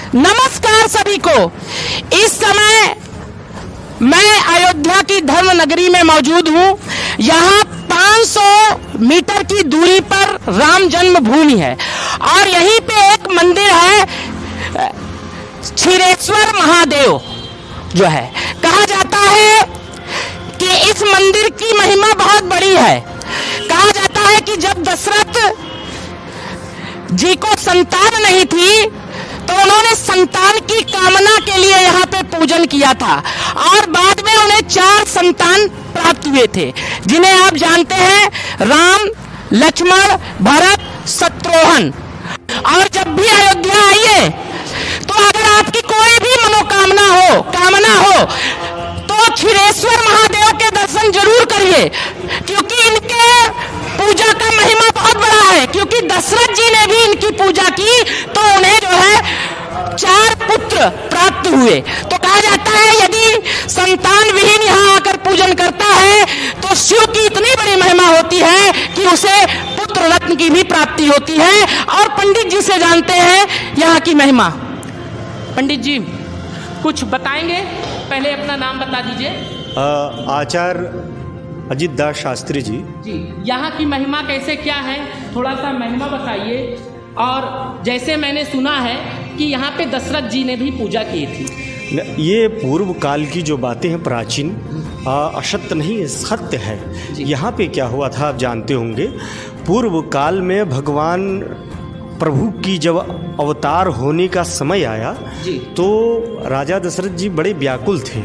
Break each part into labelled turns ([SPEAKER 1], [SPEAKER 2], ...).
[SPEAKER 1] नमस्कार सभी को। इस समय मैं अयोध्या की धर्म नगरी में मौजूद हूं। यहाँ 500 मीटर की दूरी पर राम जन्मभूमि है और यहीं पे एक मंदिर है, क्षीरेश्वर महादेव जो है। कहा जाता है कि इस मंदिर की महिमा बहुत बड़ी है। कहा जाता है कि जब दशरथ जी को संतान नहीं थी तो उन्होंने संतान की कामना के लिए यहाँ पे पूजन किया था और बाद में उन्हें 4 संतान प्राप्त हुए थे, जिन्हें आप जानते हैं, राम, लक्ष्मण, भरत, शत्रुघ्न। और जब भी अयोध्या आइए तो अगर आपकी कोई भी कामना हो तो क्षीरेश्वर महादेव के दर्शन जरूर करिए, क्योंकि इनके पूजा का महिमा बहुत बड़ा है। क्योंकि दशरथ जी ने भी इनकी पूजा की तो उन्हें जो है 4 पुत्र प्राप्त हुए। तो कहा जाता है यदि संतान विहीन यहाँ आकर पूजन करता है तो शिव की इतनी बड़ी महिमा होती है कि उसे पुत्र रत्न की भी प्राप्ति होती है। और पंडित जी से जानते हैं यहाँ की महिमा। पंडित जी कुछ बताएंगे? पहले अपना नाम बता दीजिए।
[SPEAKER 2] आचार्य अजित दास शास्त्री जी।
[SPEAKER 1] यहाँ की महिमा कैसे क्या है, थोड़ा सा महिमा बताइए। और जैसे मैंने सुना है कि यहाँ पे दशरथ जी ने भी पूजा की थी।
[SPEAKER 2] ये पूर्व काल की जो बातें हैं प्राचीन, असत्य नहीं, सत्य है। यहाँ पे क्या हुआ था आप जानते होंगे। पूर्व काल में भगवान प्रभु की जब अवतार होने का समय आया तो राजा दशरथ जी बड़े व्याकुल थे।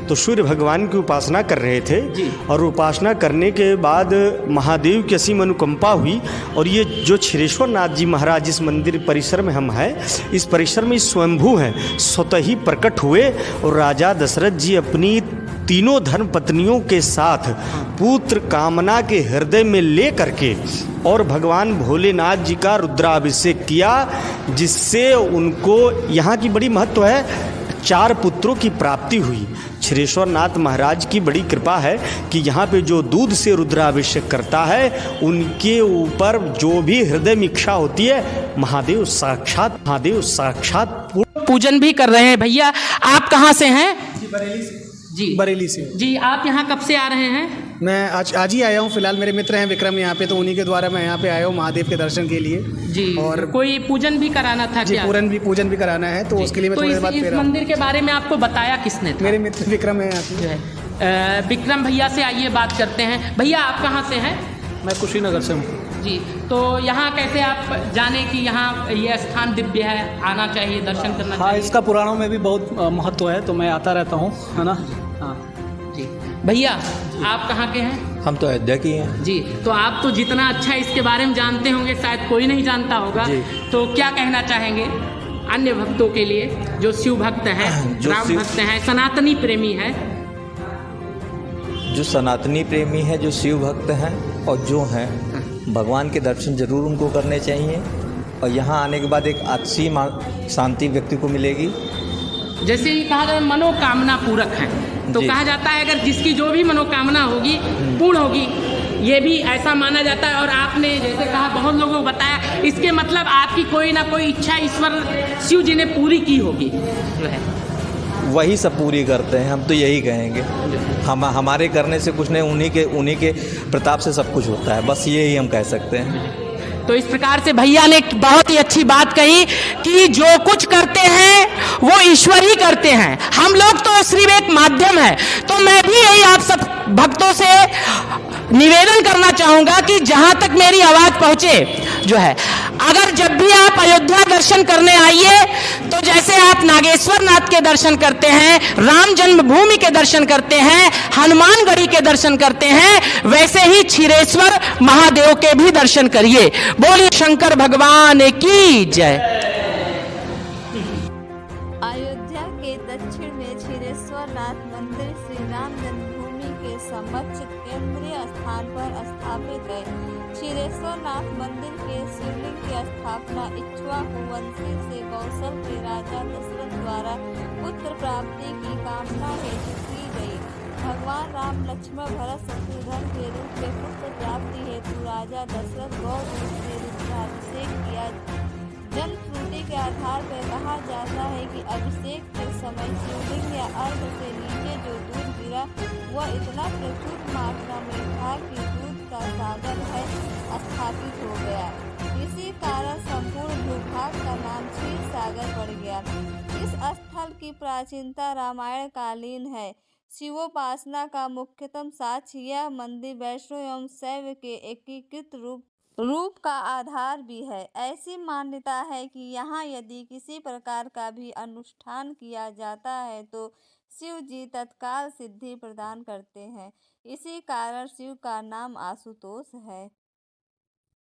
[SPEAKER 2] तो सूर्य भगवान की उपासना कर रहे थे और उपासना करने के बाद महादेव की असीम अनुकंपा हुई और ये जो क्षीरेश्वर नाथ जी महाराज जिस मंदिर परिसर में हम हैं, इस परिसर में स्वयंभू हैं, स्वतः ही प्रकट हुए और राजा दशरथ जी अपनी तीनों धर्म पत्नियों के साथ पुत्र कामना के हृदय में ले करके और भगवान भोलेनाथ जी का रुद्राभिषेक किया, जिससे उनको यहाँ की बड़ी महत्व है, 4 पुत्रों की प्राप्ति हुई। क्षीरेश्वर नाथ महाराज की बड़ी कृपा है कि यहाँ पे जो दूध से रुद्राभिषेक करता है उनके ऊपर जो भी हृदय में इच्छा होती है महादेव साक्षात पूजन भी कर रहे हैं। भैया आप कहाँ से हैं?
[SPEAKER 3] बरेली से।
[SPEAKER 1] जी आप यहाँ कब से आ रहे हैं?
[SPEAKER 3] मैं आज ही आया हूँ। फिलहाल मेरे मित्र हैं विक्रम यहाँ पे, तो उन्हीं के द्वारा मैं यहाँ पे आया हूँ महादेव के दर्शन के लिए।
[SPEAKER 1] जी। और कोई पूजन भी कराना था क्या?
[SPEAKER 3] पूजन भी कराना है, तो उसके लिए मैं थोड़ी बात।
[SPEAKER 1] इस मंदिर के बारे में आपको बताया किसने था?
[SPEAKER 3] मेरे मित्र विक्रम है यहाँ पे।
[SPEAKER 1] विक्रम भैया से आइए बात करते हैं। भैया आप कहाँ से हैं?
[SPEAKER 3] मैं कुशीनगर से हूँ।
[SPEAKER 1] जी, तो यहाँ कैसे आप जाने कि यहाँ ये स्थान दिव्य है, आना चाहिए, दर्शन करना चाहिए?
[SPEAKER 3] हाँ, इसका पुराणों में भी बहुत महत्व है, तो मैं आता रहता हूँ, है ना। हाँ
[SPEAKER 1] जी। भैया आप कहाँ के हैं?
[SPEAKER 4] हम तो अयोध्या की हैं।
[SPEAKER 1] जी, तो आप तो जितना अच्छा इसके बारे में जानते होंगे शायद कोई नहीं जानता होगा, तो क्या कहना चाहेंगे अन्य भक्तों के लिए जो शिव भक्त हैं, राम भक्त हैं, सनातनी प्रेमी हैं?
[SPEAKER 4] जो सनातनी प्रेमी है, जो शिव भक्त हैं और जो हैं, भगवान के दर्शन जरूर उनको करने चाहिए और यहाँ आने के बाद एक अच्छी शांति व्यक्ति को मिलेगी।
[SPEAKER 1] जैसे ही कहा जाता है मनोकामना पूरक है, तो कहा जाता है अगर जिसकी जो भी मनोकामना होगी पूर्ण होगी, ये भी ऐसा माना जाता है। और आपने जैसे कहा बहुत लोगों को बताया, इसके मतलब आपकी कोई ना कोई इच्छा ईश्वर शिव जी ने पूरी की होगी जो है,
[SPEAKER 4] वही सब पूरी करते हैं। हम तो यही कहेंगे, हमारे करने से कुछ नहीं, उन्हीं के प्रताप से सब कुछ होता है, बस यही हम कह सकते हैं।
[SPEAKER 1] तो इस प्रकार से भैया ने बहुत ही अच्छी बात कही कि जो कुछ करते हैं वो ईश्वर ही करते हैं, हम लोग तो सिर्फ एक माध्यम है। तो मैं भी यही आप सब भक्तों से निवेदन करना चाहूँगा कि जहाँ तक मेरी आवाज़ पहुँचे जो है, अगर जब भी आप अयोध्या दर्शन करने आइए तो जैसे आप नागेश्वर नाथ के दर्शन करते हैं, राम जन्मभूमि के दर्शन करते हैं, हनुमानगढ़ी के दर्शन करते हैं, वैसे ही क्षीरेश्वर महादेव के भी दर्शन करिए। बोलिए शंकर भगवान की जय।
[SPEAKER 5] अयोध्या के दक्षिण में क्षीरेश्वर नाथ मंदिर श्री राम जन्मभूमि के समक्ष केंद्रीय स्थान पर स्थापित है। क्षीरेश्वर नाथ मंदिर के शिवलिंग की स्थापना इक्ष्वाकु वंशी से कौशल के राजा दशरथ द्वारा पुत्र प्राप्ति की कामना हेतु की गई। भगवान राम, लक्ष्मण, भरत, शत्रुघ्न के रूप में पुत्र प्राप्ति हेतु राजा दशरथ गौ रूप में रुद्राभिषेक किया। जन्म त्रुटि के आधार पर कहा कहा जाता है कि अभिषेक के समय शिवलिंग या अर्घ से नीचे जो दूध गिरा वह इतना प्रचुर मात्रा में था कि दूध का सागर है स्थापित हो गया। इसी कारण संपूर्ण भूभाग का नाम क्षीर सागर पड़ गया। इस स्थल की प्राचीनता रामायण कालीन है। शिवोपासना का मुख्यतम साक्ष्य यह मंदिर वैष्णव एवं शैव के एकीकृत रूप का आधार भी है। ऐसी मान्यता है कि यहाँ यदि किसी प्रकार का भी अनुष्ठान किया जाता है तो शिव जी तत्काल सिद्धि प्रदान करते हैं। इसी कारण शिव का नाम आशुतोष है।